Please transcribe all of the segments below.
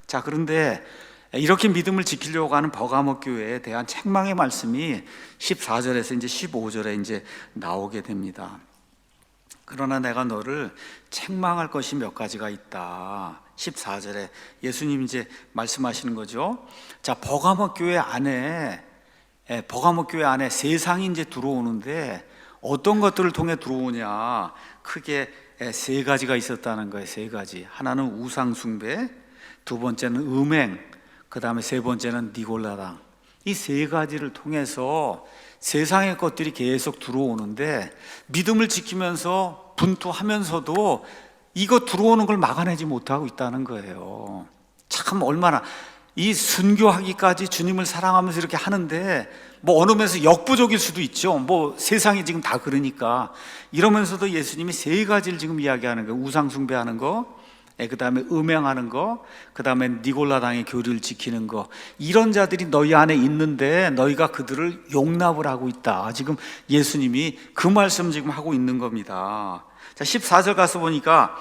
자, 그런데 이렇게 믿음을 지키려고 하는 버가모 교회에 대한 책망의 말씀이 14절에서 이제 15절에 이제 나오게 됩니다. 그러나 내가 너를 책망할 것이 몇 가지가 있다. 14절에 예수님 이제 말씀하시는 거죠. 자, 버가모 교회 안에 세상이 이제 들어오는데 어떤 것들을 통해 들어오냐? 크게 세 가지가 있었다는 거예요. 세 가지. 하나는 우상숭배, 두 번째는 음행, 그 다음에 세 번째는 니골라당. 이 세 가지를 통해서 세상의 것들이 계속 들어오는데 믿음을 지키면서 분투하면서도 이거 들어오는 걸 막아내지 못하고 있다는 거예요. 참 얼마나 이 순교하기까지 주님을 사랑하면서 이렇게 하는데 뭐 어느 면에서 역부족일 수도 있죠. 뭐 세상이 지금 다 그러니까. 이러면서도 예수님이 세 가지를 지금 이야기하는 거예요. 우상숭배하는 거, 그 다음에 음행하는 거, 그 다음에 니골라당의 교리를 지키는 거. 이런 자들이 너희 안에 있는데 너희가 그들을 용납을 하고 있다. 지금 예수님이 그 말씀 지금 하고 있는 겁니다. 자, 14절 가서 보니까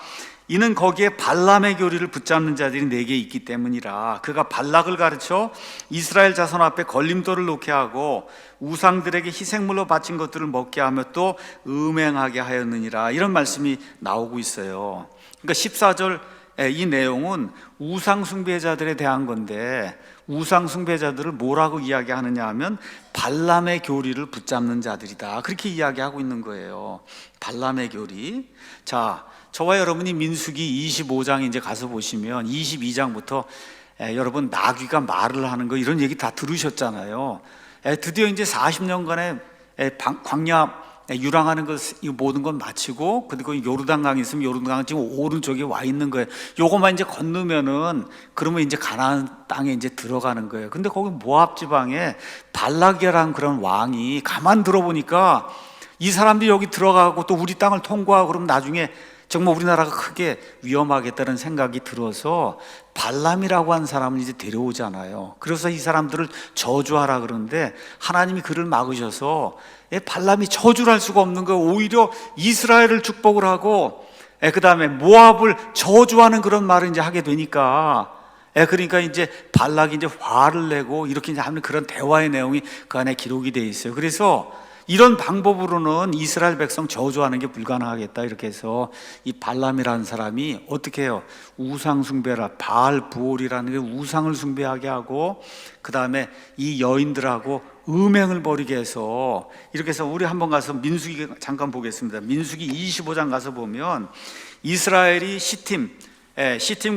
이는 거기에 발람의 교리를 붙잡는 자들이 내게 있기 때문이라. 그가 발락을 가르쳐 이스라엘 자손 앞에 걸림돌을 놓게 하고 우상들에게 희생물로 바친 것들을 먹게 하며 또 음행하게 하였느니라. 이런 말씀이 나오고 있어요. 그러니까 14절 이 내용은 우상숭배자들에 대한 건데, 우상숭배자들을 뭐라고 이야기하느냐 하면 발람의 교리를 붙잡는 자들이다. 그렇게 이야기하고 있는 거예요. 발람의 교리. 자, 저와 여러분이 민수기 25장 이제 가서 보시면 22장부터 여러분 나귀가 말을 하는 거 이런 얘기 다 들으셨잖아요. 드디어 이제 40년간의 광야 유랑하는 것, 이 모든 건 마치고, 그리고 요르단강이 있으면 요르단강 지금 오른쪽에 와 있는 거예요. 요거만 이제 건너면은, 그러면 이제 가나안 땅에 이제 들어가는 거예요. 근데 거기 모압 지방에 발락이라는 그런 왕이 가만 들어보니까 이 사람들이 여기 들어가고 또 우리 땅을 통과하고 그러면 나중에 정말 우리나라가 크게 위험하겠다는 생각이 들어서 발람이라고 하는 사람을 이제 데려오잖아요. 그래서 이 사람들을 저주하라 그러는데 하나님이 그를 막으셔서 발람이 저주를 할 수가 없는 거예요. 오히려 이스라엘을 축복을 하고 그 다음에 모압을 저주하는 그런 말을 이제 하게 되니까, 그러니까 이제 발락이 이제 화를 내고 이렇게 이제 하는 그런 대화의 내용이 그 안에 기록이 되어 있어요. 그래서 이런 방법으로는 이스라엘 백성 저주하는 게 불가능하겠다 이렇게 해서 이 발람이라는 사람이 어떻게 해요? 우상숭배라, 바알부올이라는 게 우상을 숭배하게 하고, 그 다음에 이 여인들하고 음행을 벌이게 해서, 이렇게 해서 우리 한번 가서 민수기 잠깐 보겠습니다. 민수기 25장 가서 보면 이스라엘이 시팀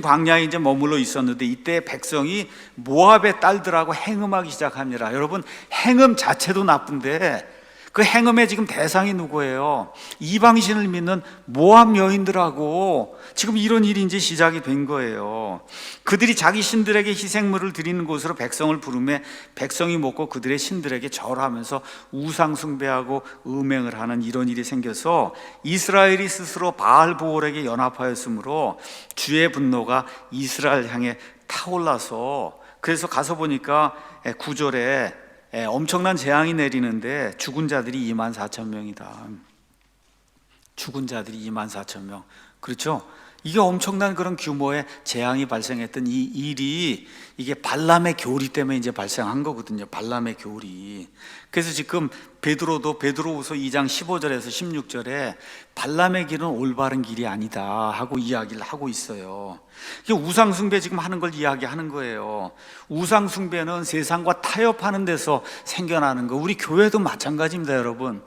광야에 이제 머물러 있었는데 이때 백성이 모압의 딸들하고 행음하기 시작합니다. 여러분, 행음 자체도 나쁜데 그 행음의 지금 대상이 누구예요? 이방신을 믿는 모압 여인들하고 지금 이런 일이 이제 시작이 된 거예요. 그들이 자기 신들에게 희생물을 드리는 곳으로 백성을 부르며 백성이 먹고 그들의 신들에게 절하면서 우상 숭배하고 음행을 하는 이런 일이 생겨서 이스라엘이 스스로 바알보올에게 연합하였으므로 주의 분노가 이스라엘 향해 타올라서, 그래서 가서 보니까 9절에 엄청난 재앙이 내리는데 죽은 자들이 24,000명이다. 죽은 자들이 24,000명. 그렇죠? 이게 엄청난 그런 규모의 재앙이 발생했던 이 일이 이게 발람의 교리 때문에 이제 발생한 거거든요. 발람의 교리. 그래서 지금 베드로후서 2장 15절에서 16절에 발람의 길은 올바른 길이 아니다 하고 이야기를 하고 있어요. 우상숭배 지금 하는 걸 이야기하는 거예요. 우상숭배는 세상과 타협하는 데서 생겨나는 거. 우리 교회도 마찬가지입니다, 여러분.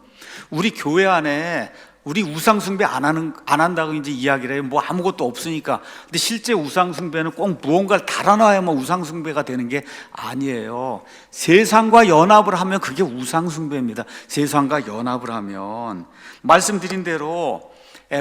우리 교회 안에 우리 우상숭배 안 한다고 이제 이야기를 해요. 뭐 아무것도 없으니까. 근데 실제 우상숭배는 꼭 무언가를 달아놔야만 우상숭배가 되는 게 아니에요. 세상과 연합을 하면 그게 우상숭배입니다. 세상과 연합을 하면. 말씀드린 대로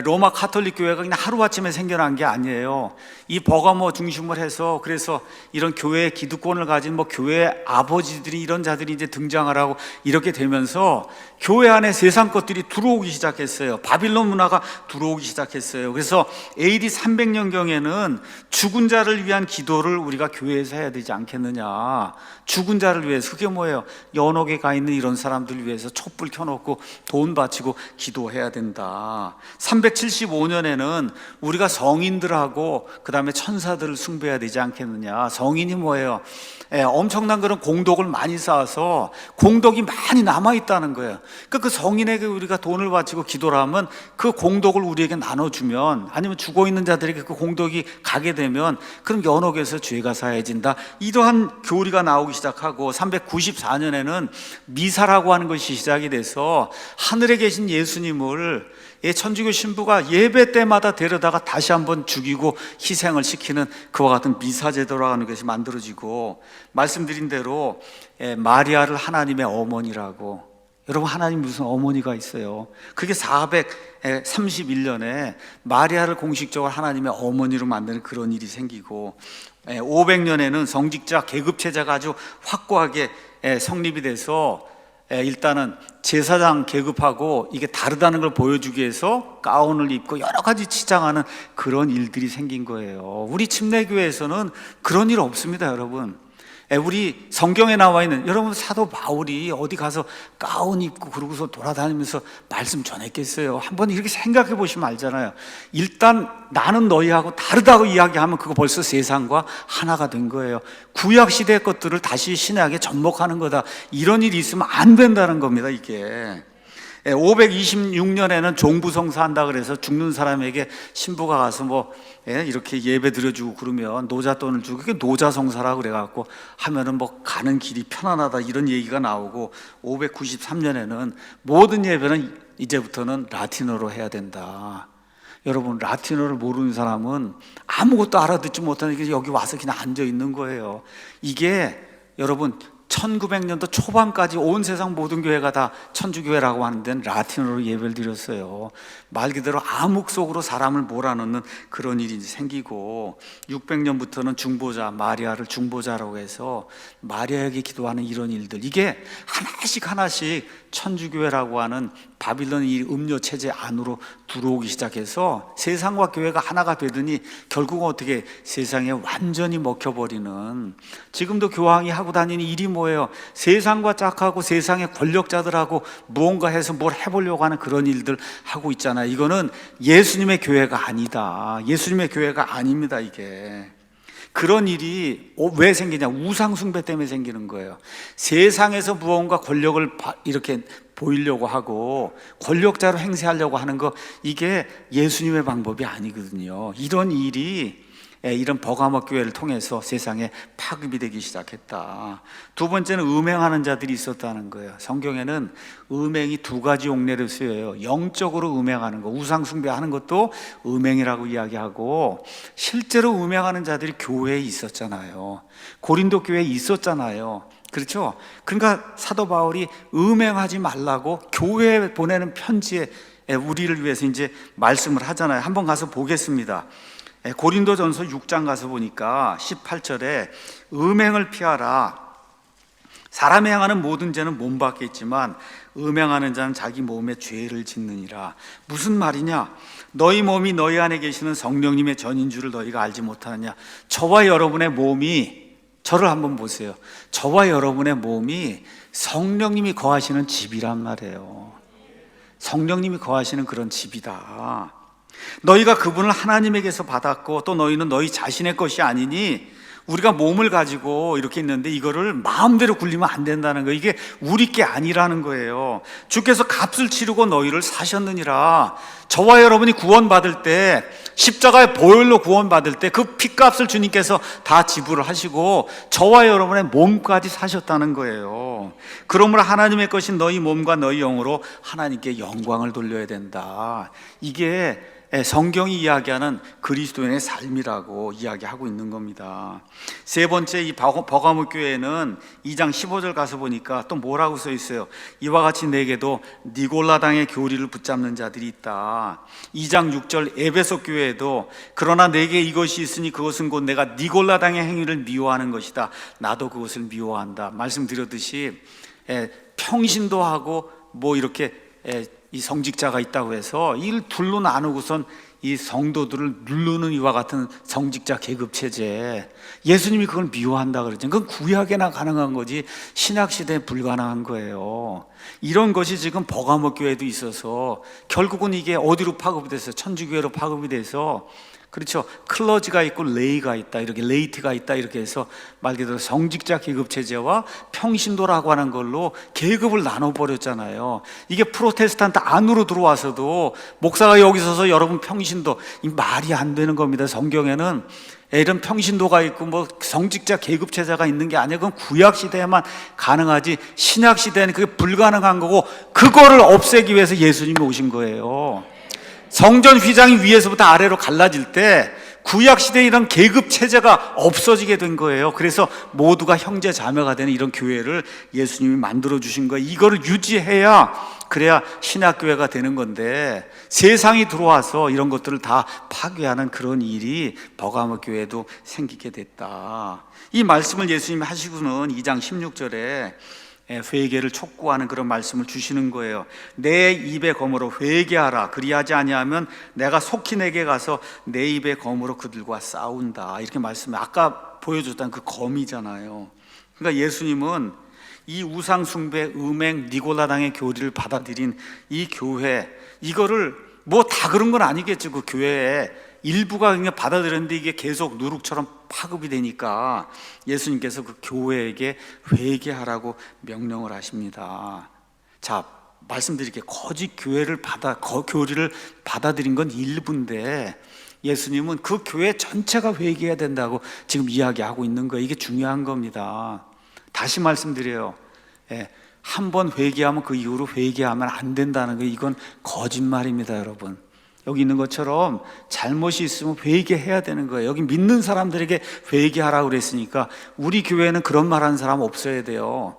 로마 카톨릭 교회가 그냥 하루아침에 생겨난 게 아니에요. 이 버가모 중심을 해서, 그래서 이런 교회의 기득권을 가진 뭐 교회 아버지들이, 이런 자들이 이제 등장하라고 이렇게 되면서 교회 안에 세상 것들이 들어오기 시작했어요. 바빌론 문화가 들어오기 시작했어요. 그래서 AD 300년경에는 죽은 자를 위한 기도를 우리가 교회에서 해야 되지 않겠느냐. 죽은 자를 위해서. 그게 뭐예요? 연옥에 가 있는 이런 사람들을 위해서 촛불 켜놓고 돈 바치고 기도해야 된다. 2375년에는 우리가 성인들하고 그 다음에 천사들을 숭배해야 되지 않겠느냐. 성인이 뭐예요? 엄청난 그런 공덕을 많이 쌓아서 공덕이 많이 남아있다는 거예요. 그러니까 그 성인에게 우리가 돈을 바치고 기도를 하면 그 공덕을 우리에게 나눠주면, 아니면 죽어있는 자들에게 그 공덕이 가게 되면 그럼 연옥에서 죄가 사해진다. 이러한 교리가 나오기 시작하고 394년에는 미사라고 하는 것이 시작이 돼서 하늘에 계신 예수님을 천주교 신부가 예배 때마다 데려다가 다시 한번 죽이고 희생을 시키는 그와 같은 미사 제도라고 하는 것이 만들어지고, 말씀드린 대로 마리아를 하나님의 어머니라고. 여러분, 하나님 무슨 어머니가 있어요? 그게 431년에 마리아를 공식적으로 하나님의 어머니로 만드는 그런 일이 생기고, 500년에는 성직자 계급체제가 아주 확고하게 성립이 돼서 일단은 제사장 계급하고 이게 다르다는 걸 보여주기 위해서 가운을 입고 여러 가지 치장하는 그런 일들이 생긴 거예요. 우리 침례교회에서는 그런 일 없습니다, 여러분. 우리 성경에 나와 있는, 여러분, 사도 바울이 어디 가서 가운 입고 그러고서 돌아다니면서 말씀 전했겠어요? 한번 이렇게 생각해 보시면 알잖아요. 일단 나는 너희하고 다르다고 이야기하면 그거 벌써 세상과 하나가 된 거예요. 구약시대의 것들을 다시 신약에 접목하는 거다. 이런 일이 있으면 안 된다는 겁니다, 이게. 526년에는 종부성사 한다 그래서 죽는 사람에게 신부가 가서 이렇게 예배 드려주고 그러면 노잣돈을 주고, 그게 노자성사라고 그래갖고 하면은 가는 길이 편안하다 이런 얘기가 나오고, 593년에는 모든 예배는 이제부터는 라틴어로 해야 된다. 여러분, 라틴어를 모르는 사람은 아무것도 알아듣지 못하니까 여기 와서 그냥 앉아 있는 거예요. 이게 여러분 1900년도 초반까지 온 세상 모든 교회가 다 천주교회라고 하는 데는 라틴어로 예배를 드렸어요. 말 그대로 암흑 속으로 사람을 몰아넣는 그런 일이 생기고, 600년부터는 중보자, 마리아를 중보자라고 해서 마리아에게 기도하는 이런 일들, 이게 하나씩 하나씩 천주교회라고 하는 바빌론 이 음료 체제 안으로 들어오기 시작해서 세상과 교회가 하나가 되더니 결국은 어떻게 세상에 완전히 먹혀버리는, 지금도 교황이 하고 다니는 일이 뭐예요? 세상과 짝하고 세상의 권력자들하고 무언가 해서 뭘 해보려고 하는 그런 일들 하고 있잖아요. 이거는 예수님의 교회가 아니다. 예수님의 교회가 아닙니다, 이게. 그런 일이 왜 생기냐? 우상숭배 때문에 생기는 거예요. 세상에서 무언가 권력을 이렇게 보이려고 하고 권력자로 행세하려고 하는 거, 이게 예수님의 방법이 아니거든요. 이런 일이 이런 버가모 교회를 통해서 세상에 파급이 되기 시작했다. 두 번째는 음행하는 자들이 있었다는 거예요. 성경에는 음행이 두 가지 용례를 쓰여요. 영적으로 음행하는 거, 우상숭배하는 것도 음행이라고 이야기하고, 실제로 음행하는 자들이 교회에 있었잖아요. 고린도 교회에 있었잖아요. 그렇죠? 그러니까 사도 바울이 음행하지 말라고 교회에 보내는 편지에 우리를 위해서 이제 말씀을 하잖아요. 한번 가서 보겠습니다. 고린도전서 6장 가서 보니까 18절에 음행을 피하라. 사람이 행하는 모든 죄는 몸 밖에 있지만 음행하는 자는 자기 몸에 죄를 짓느니라. 무슨 말이냐? 너희 몸이 너희 안에 계시는 성령님의 전인 줄을 너희가 알지 못하느냐? 저와 여러분의 몸이, 저를 한번 보세요. 저와 여러분의 몸이 성령님이 거하시는 집이란 말이에요. 성령님이 거하시는 그런 집이다. 너희가 그분을 하나님에게서 받았고 또 너희는 너희 자신의 것이 아니니, 우리가 몸을 가지고 이렇게 있는데 이거를 마음대로 굴리면 안 된다는 거예요. 이게 우리 게 아니라는 거예요. 주께서 값을 치르고 너희를 사셨느니라. 저와 여러분이 구원받을 때, 십자가의 보혈로 구원받을 때 그 핏값을 주님께서 다 지불을 하시고 저와 여러분의 몸까지 사셨다는 거예요. 그러므로 하나님의 것인 너희 몸과 너희 영으로 하나님께 영광을 돌려야 된다. 이게 성경이 이야기하는 그리스도인의 삶이라고 이야기하고 있는 겁니다. 세 번째, 이 버가모 교회는 2장 15절 가서 보니까 또 뭐라고 써 있어요? 이와 같이 내게도 니골라당의 교리를 붙잡는 자들이 있다. 2장 6절 에베소 교회에도 그러나 내게 이것이 있으니 그것은 곧 내가 니골라당의 행위를 미워하는 것이다. 나도 그것을 미워한다. 말씀드렸듯이 평신도 하고 이렇게 이 성직자가 있다고 해서 이를 둘로 나누고선 이 성도들을 누르는 이와 같은 성직자 계급 체제, 예수님이 그걸 미워한다 그러죠. 그건 구약에나 가능한 거지 신약 시대에 불가능한 거예요. 이런 것이 지금 버가모 교회도 있어서 결국은 이게 어디로 파급이 돼서 천주교회로 파급이 돼서, 그렇죠, 클러지가 있고 레이가 있다, 이렇게 레이트가 있다, 이렇게 해서 말 그대로 성직자 계급 체제와 평신도라고 하는 걸로 계급을 나눠버렸잖아요. 이게 프로테스탄트 안으로 들어와서도 목사가 여기 서서 여러분 평신도, 이 말이 안 되는 겁니다. 성경에는 이런 평신도가 있고 뭐 성직자 계급 체제가 있는 게 아니에요. 그건 구약 시대에만 가능하지 신약 시대에는 그게 불가능한 거고, 그거를 없애기 위해서 예수님이 오신 거예요. 성전 휘장이 위에서부터 아래로 갈라질 때 구약 시대에 이런 계급 체제가 없어지게 된 거예요. 그래서 모두가 형제 자매가 되는 이런 교회를 예수님이 만들어 주신 거예요. 이거를 유지해야, 그래야 신학교회가 되는 건데, 세상이 들어와서 이런 것들을 다 파괴하는 그런 일이 버가모 교회도 생기게 됐다. 이 말씀을 예수님이 하시고는 2장 16절에 회개를 촉구하는 그런 말씀을 주시는 거예요. 내 입의 검으로 회개하라. 그리하지 아니하면 내가 속히 내게 가서 내 입의 검으로 그들과 싸운다. 이렇게 말씀해. 아까 보여줬던 그 검이잖아요. 그러니까 예수님은 이 우상 숭배, 음행, 니골라당의 교리를 받아들인 이 교회, 이거를 뭐 다 그런 건 아니겠죠. 그 교회에 일부가 그냥 받아들였는데 이게 계속 누룩처럼 파급이 되니까 예수님께서 그 교회에게 회개하라고 명령을 하십니다. 자, 말씀드릴게요. 거짓 교리를 받아들인 건 일부인데, 예수님은 그 교회 전체가 회개해야 된다고 지금 이야기하고 있는 거예요. 이게 중요한 겁니다. 다시 말씀드려요. 한 번 회개하면 그 이후로 회개하면 안 된다는 거, 이건 거짓말입니다, 여러분. 여기 있는 것처럼 잘못이 있으면 회개해야 되는 거예요. 여기 믿는 사람들에게 회개하라고 그랬으니까 우리 교회는 그런 말하는 사람 없어야 돼요.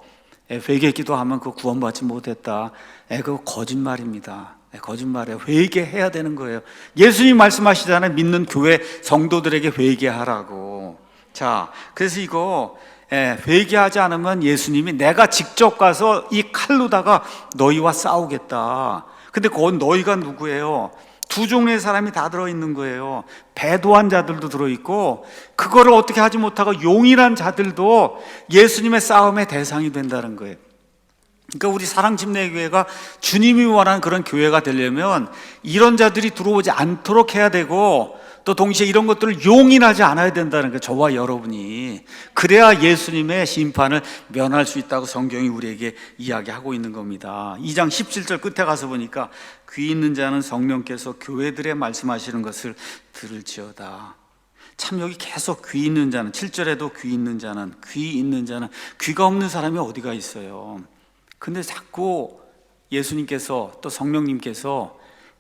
회개 기도하면 그 구원받지 못했다. 그거 거짓말입니다. 거짓말이에요. 회개해야 되는 거예요. 예수님 말씀하시잖아요. 믿는 교회 성도들에게 회개하라고. 자, 그래서 이거 회개하지 않으면 예수님이 내가 직접 가서 이 칼로다가 너희와 싸우겠다. 근데 그건 너희가 누구예요? 두 종류의 사람이 다 들어있는 거예요. 배도한 자들도 들어있고, 그거를 어떻게 하지 못하고 용인한 자들도 예수님의 싸움의 대상이 된다는 거예요. 그러니까 우리 사랑침례교회가 주님이 원하는 그런 교회가 되려면 이런 자들이 들어오지 않도록 해야 되고, 또 동시에 이런 것들을 용인하지 않아야 된다는 거예요. 저와 여러분이. 그래야 예수님의 심판을 면할 수 있다고 성경이 우리에게 이야기하고 있는 겁니다. 2장 17절 끝에 가서 보니까 귀 있는 자는 성령께서 교회들에 말씀하시는 것을 들을지어다. 참 여기 계속 귀 있는 자는, 7절에도 귀 있는 자는, 귀가 없는 사람이 어디가 있어요. 근데 자꾸 예수님께서 또 성령님께서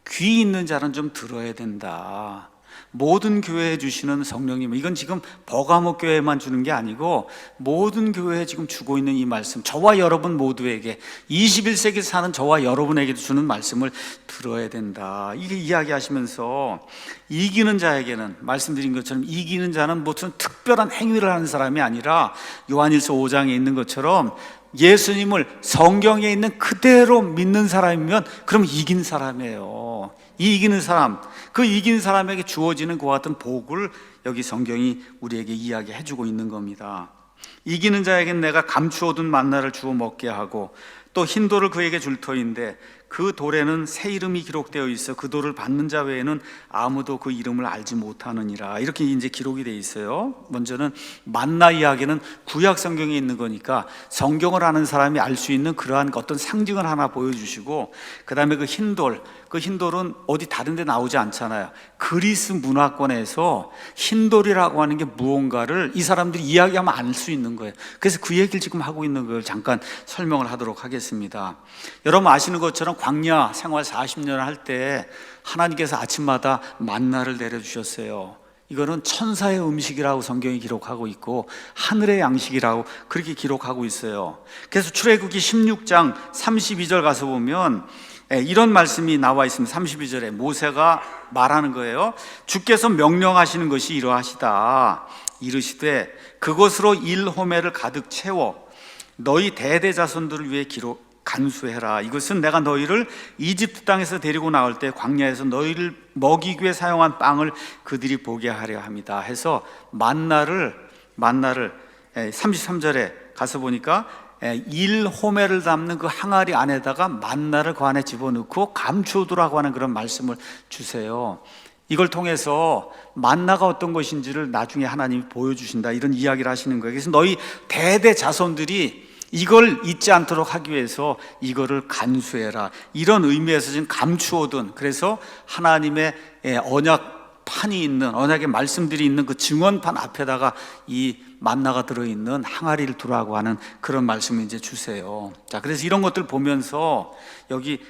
귀 있는 자는 좀 들어야 된다. 모든 교회에 주시는 성령님, 이건 지금 버가모 교회만 주는 게 아니고 모든 교회에 지금 주고 있는 이 말씀, 저와 여러분 모두에게, 21세기 사는 저와 여러분에게도 주는 말씀을 들어야 된다. 이게 이야기하시면서 이기는 자에게는, 말씀드린 것처럼 이기는 자는 무슨 특별한 행위를 하는 사람이 아니라 요한일서 5장에 있는 것처럼 예수님을 성경에 있는 그대로 믿는 사람이면 그럼 이긴 사람이에요. 이 이기는 사람, 그 이긴 사람에게 주어지는 그와 같은 복을 여기 성경이 우리에게 이야기해 주고 있는 겁니다. 이기는 자에게는 내가 감추어둔 만나를 주어 먹게 하고 또 흰 돌을 그에게 줄 터인데 그 돌에는 새 이름이 기록되어 있어 그 돌을 받는 자 외에는 아무도 그 이름을 알지 못하느니라. 이렇게 이제 기록이 되어 있어요. 먼저는 만나 이야기는 구약 성경에 있는 거니까 성경을 아는 사람이 알 수 있는 그러한 어떤 상징을 하나 보여주시고, 그 다음에 그 흰돌은 어디 다른 데 나오지 않잖아요. 그리스 문화권에서 흰돌이라고 하는 게 무언가를 이 사람들이 이야기하면 알 수 있는 거예요. 그래서 그 얘기를 지금 하고 있는 걸 잠깐 설명을 하도록 하겠습니다. 여러분 아시는 것처럼 광야 생활 40년을 할 때 하나님께서 아침마다 만나를 내려주셨어요. 이거는 천사의 음식이라고 성경이 기록하고 있고 하늘의 양식이라고 그렇게 기록하고 있어요. 그래서 출애굽기 16장 32절 가서 보면 이런 말씀이 나와 있습니다. 32절에 모세가 말하는 거예요. 주께서 명령하시는 것이 이러하시다. 이르시되 그것으로 일호매를 가득 채워 너희 대대자손들을 위해 간수해라. 이것은 내가 너희를 이집트 땅에서 데리고 나올 때 광야에서 너희를 먹이기 위해 사용한 빵을 그들이 보게 하려 합니다. 해서 만나를 33절에 가서 보니까 1호멜을 담는 그 항아리 안에다가 만나를 그 안에 집어넣고 감추두라고 하는 그런 말씀을 주세요. 이걸 통해서 만나가 어떤 것인지를 나중에 하나님이 보여주신다, 이런 이야기를 하시는 거예요. 그래서 너희 대대 자손들이 이걸 잊지 않도록 하기 위해서 이거를 간수해라, 이런 의미에서 지금 감추어둔, 그래서 하나님의 언약판이 있는, 언약의 말씀들이 있는 그 증언판 앞에다가 이 만나가 들어있는 항아리를 두라고 하는 그런 말씀을 이제 주세요. 자, 그래서 이런 것들 보면서 여기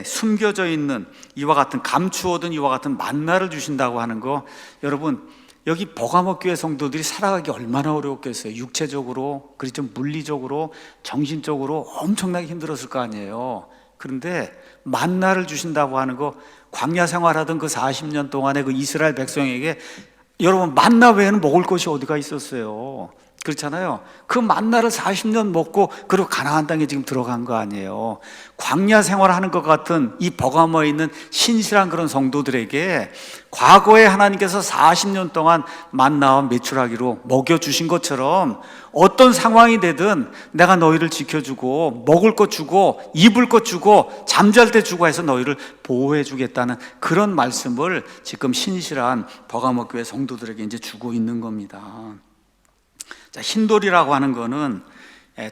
숨겨져 있는 이와 같은, 감추어둔 이와 같은 만나를 주신다고 하는 거, 여러분 여기 버가모 교회 성도들이 살아가기 얼마나 어려웠겠어요. 육체적으로, 그리고 물리적으로, 정신적으로 엄청나게 힘들었을 거 아니에요. 그런데 만나를 주신다고 하는 거, 광야 생활하던 그 40년 동안의 그 이스라엘 백성에게 여러분 만나 외에는 먹을 것이 어디가 있었어요. 그렇잖아요. 그 만나를 40년 먹고 그리고 가나안 땅에 지금 들어간 거 아니에요. 광야 생활하는 것 같은 이 버가모에 있는 신실한 그런 성도들에게 과거에 하나님께서 40년 동안 만나와 메추라기로 먹여주신 것처럼 어떤 상황이 되든 내가 너희를 지켜주고 먹을 것 주고 입을 것 주고 잠잘 때 주고 해서 너희를 보호해 주겠다는 그런 말씀을 지금 신실한 버가모 교회 성도들에게 이제 주고 있는 겁니다. 자, 흰돌이라고 하는 거는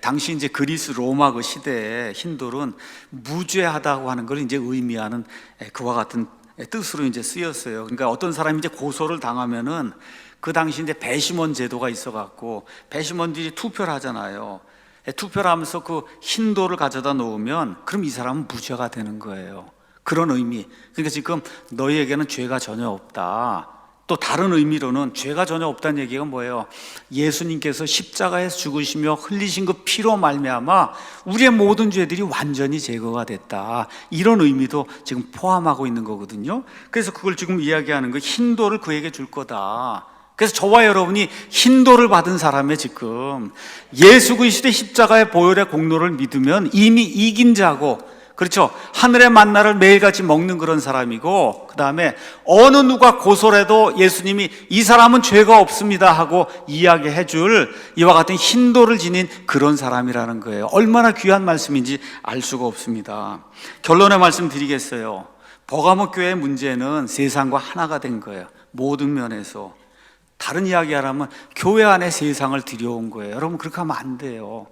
당시 이제 그리스 로마 그 시대에 흰돌은 무죄하다고 하는 걸 이제 의미하는 그와 같은 뜻으로 이제 쓰였어요. 그러니까 어떤 사람이 이제 고소를 당하면은 그 당시 이제 배심원 제도가 있어갖고 배심원들이 투표를 하잖아요. 투표를 하면서 그 흰돌을 가져다 놓으면 그럼 이 사람은 무죄가 되는 거예요. 그런 의미. 그러니까 지금 너희에게는 죄가 전혀 없다. 또 다른 의미로는 죄가 전혀 없다는 얘기가 뭐예요? 예수님께서 십자가에서 죽으시며 흘리신 그 피로 말미암아 우리의 모든 죄들이 완전히 제거가 됐다, 이런 의미도 지금 포함하고 있는 거거든요. 그래서 그걸 지금 이야기하는 거, 흰돌을 그에게 줄 거다. 그래서 저와 여러분이 흰돌을 받은 사람의 지금 예수 그리스도의 십자가의 보혈의 공로를 믿으면 이미 이긴 자고, 그렇죠, 하늘의 만나를 매일같이 먹는 그런 사람이고, 그 다음에 어느 누가 고소를 해도 예수님이 이 사람은 죄가 없습니다 하고 이야기해 줄 이와 같은 흰돌을 지닌 그런 사람이라는 거예요. 얼마나 귀한 말씀인지 알 수가 없습니다. 결론의 말씀 드리겠어요. 버가모 교회의 문제는 세상과 하나가 된 거예요. 모든 면에서. 다른 이야기 하라면 교회 안에 세상을 들여온 거예요. 여러분 그렇게 하면 안 돼요.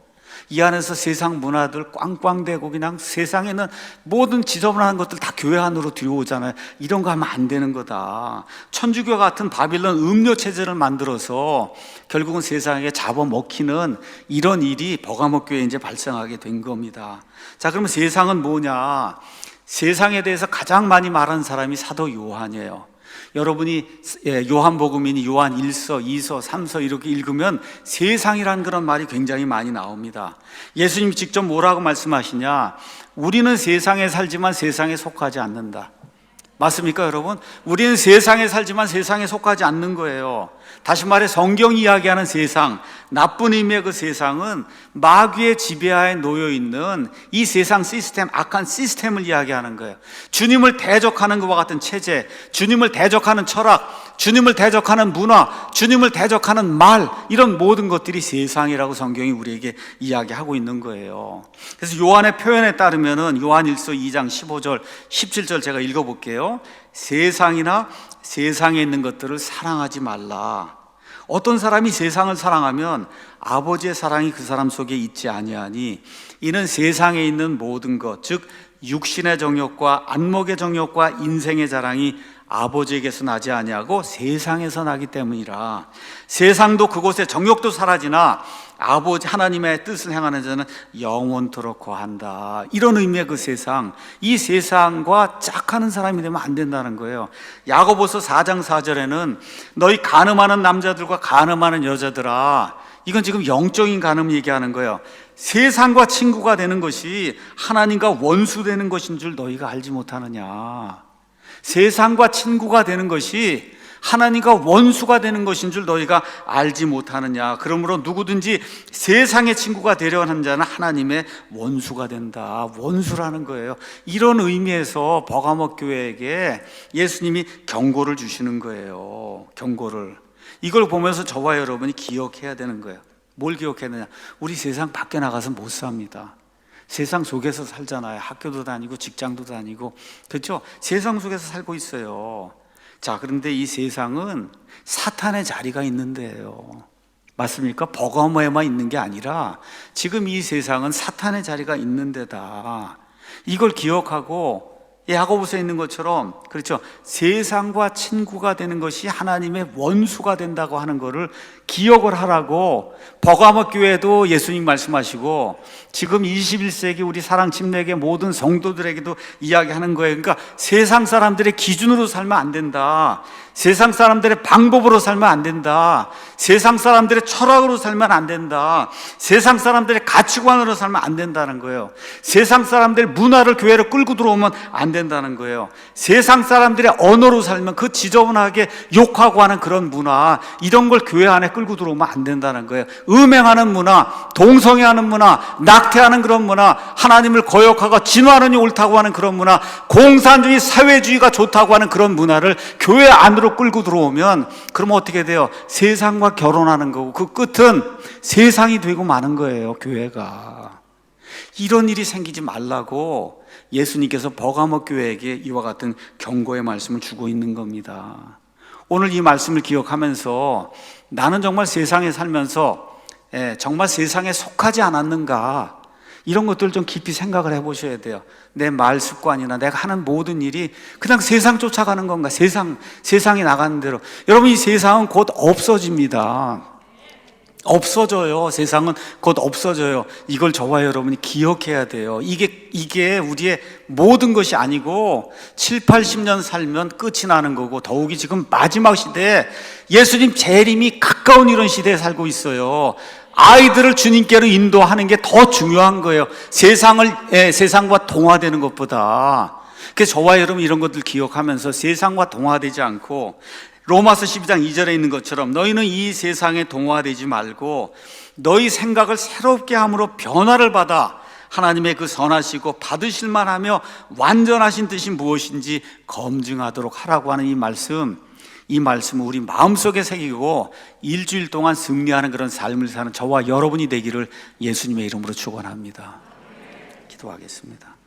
이 안에서 세상 문화들 꽝꽝대고 그냥 세상에는 모든 지저분한 것들 다 교회 안으로 들여오잖아요. 이런 거 하면 안 되는 거다. 천주교 같은 바빌론 음료 체제를 만들어서 결국은 세상에 잡아먹히는 이런 일이 버가모 교회에 이제 발생하게 된 겁니다. 자, 그러면 세상은 뭐냐? 세상에 대해서 가장 많이 말하는 사람이 사도 요한이에요. 여러분이 요한복음이니 요한 1서, 2서, 3서 이렇게 읽으면 세상이라는 그런 말이 굉장히 많이 나옵니다. 예수님이 직접 뭐라고 말씀하시냐? 우리는 세상에 살지만 세상에 속하지 않는다. 맞습니까, 여러분? 우리는 세상에 살지만 세상에 속하지 않는 거예요. 다시 말해 성경이 이야기하는 세상, 나쁜 의미의 그 세상은 마귀의 지배하에 놓여 있는 이 세상 시스템, 악한 시스템을 이야기하는 거예요. 주님을 대적하는 것과 같은 체제, 주님을 대적하는 철학, 주님을 대적하는 문화, 주님을 대적하는 말, 이런 모든 것들이 세상이라고 성경이 우리에게 이야기하고 있는 거예요. 그래서 요한의 표현에 따르면은 요한 1서 2장 15절, 17절 제가 읽어볼게요. 세상이나 세상에 있는 것들을 사랑하지 말라. 어떤 사람이 세상을 사랑하면 아버지의 사랑이 그 사람 속에 있지 아니하니 이는 세상에 있는 모든 것, 즉 육신의 정욕과 안목의 정욕과 인생의 자랑이 아버지에게서 나지 아니하고 세상에서 나기 때문이라. 세상도 그곳의 정욕도 사라지나 아버지 하나님의 뜻을 행하는 자는 영원토록 거한다. 이런 의미의 그 세상, 이 세상과 짝하는 사람이 되면 안 된다는 거예요. 야고보서 4장 4절에는 너희 간음하는 남자들과 간음하는 여자들아, 이건 지금 영적인 간음 얘기하는 거예요. 세상과 친구가 되는 것이 하나님과 원수 되는 것인 줄 너희가 알지 못하느냐. 세상과 친구가 되는 것이 하나님과 원수가 되는 것인 줄 너희가 알지 못하느냐. 그러므로 누구든지 세상의 친구가 되려는 하는 자는 하나님의 원수가 된다. 원수라는 거예요. 이런 의미에서 버가모 교회에게 예수님이 경고를 주시는 거예요. 경고를. 이걸 보면서 저와 여러분이 기억해야 되는 거예요. 뭘 기억해야 되냐? 우리 세상 밖에 나가서 못 삽니다. 세상 속에서 살잖아요. 학교도 다니고 직장도 다니고, 그렇죠? 세상 속에서 살고 있어요. 자, 그런데 이 세상은 사탄의 자리가 있는데요. 맞습니까? 버가모에만 있는 게 아니라 지금 이 세상은 사탄의 자리가 있는 데다. 이걸 기억하고 야고보서에 있는 것처럼, 그렇죠, 세상과 친구가 되는 것이 하나님의 원수가 된다고 하는 것을 기억을 하라고 버가모 교회도 예수님 말씀하시고 지금 21세기 우리 사랑 침례교회 모든 성도들에게도 이야기하는 거예요. 그러니까 세상 사람들의 기준으로 살면 안 된다. 세상 사람들의 방법으로 살면 안 된다. 세상 사람들의 철학으로 살면 안 된다. 세상 사람들의 가치관으로 살면 안 된다는 거예요. 세상 사람들의 문화를 교회로 끌고 들어오면 안 된다는 거예요. 세상 사람들의 언어로 살면 그 지저분하게 욕하고 하는 그런 문화, 이런 걸 교회 안에 끌고 들어오면 안 된다는 거예요. 음행하는 문화, 동성애하는 문화, 낙태하는 그런 문화, 하나님을 거역하고 진화론이 옳다고 하는 그런 문화, 공산주의, 사회주의가 좋다고 하는 그런 문화를 교회 안으로 끌고 들어오면 그러면 어떻게 돼요? 세상과 결혼하는 거고 그 끝은 세상이 되고 마는 거예요. 교회가. 이런 일이 생기지 말라고 예수님께서 버가모 교회에게 이와 같은 경고의 말씀을 주고 있는 겁니다. 오늘 이 말씀을 기억하면서 나는 정말 세상에 살면서 정말 세상에 속하지 않았는가, 이런 것들 좀 깊이 생각을 해보셔야 돼요. 내 말 습관이나 내가 하는 모든 일이 그냥 세상 쫓아가는 건가? 세상이 나가는 대로. 여러분, 이 세상은 곧 없어집니다. 없어져요. 세상은 곧 없어져요. 이걸 저와 여러분이 기억해야 돼요. 이게 우리의 모든 것이 아니고 7, 80년 살면 끝이 나는 거고, 더욱이 지금 마지막 시대에 예수님 재림이 가까운 이런 시대에 살고 있어요. 아이들을 주님께로 인도하는 게 더 중요한 거예요. 세상과 동화되는 것보다. 그래서 저와 여러분 이런 것들 기억하면서 세상과 동화되지 않고 로마서 12장 2절에 있는 것처럼 너희는 이 세상에 동화되지 말고 너희 생각을 새롭게 함으로 변화를 받아 하나님의 그 선하시고 받으실 만하며 완전하신 뜻이 무엇인지 검증하도록 하라고 하는 이 말씀을 우리 마음속에 새기고 일주일 동안 승리하는 그런 삶을 사는 저와 여러분이 되기를 예수님의 이름으로 축원합니다. 기도하겠습니다.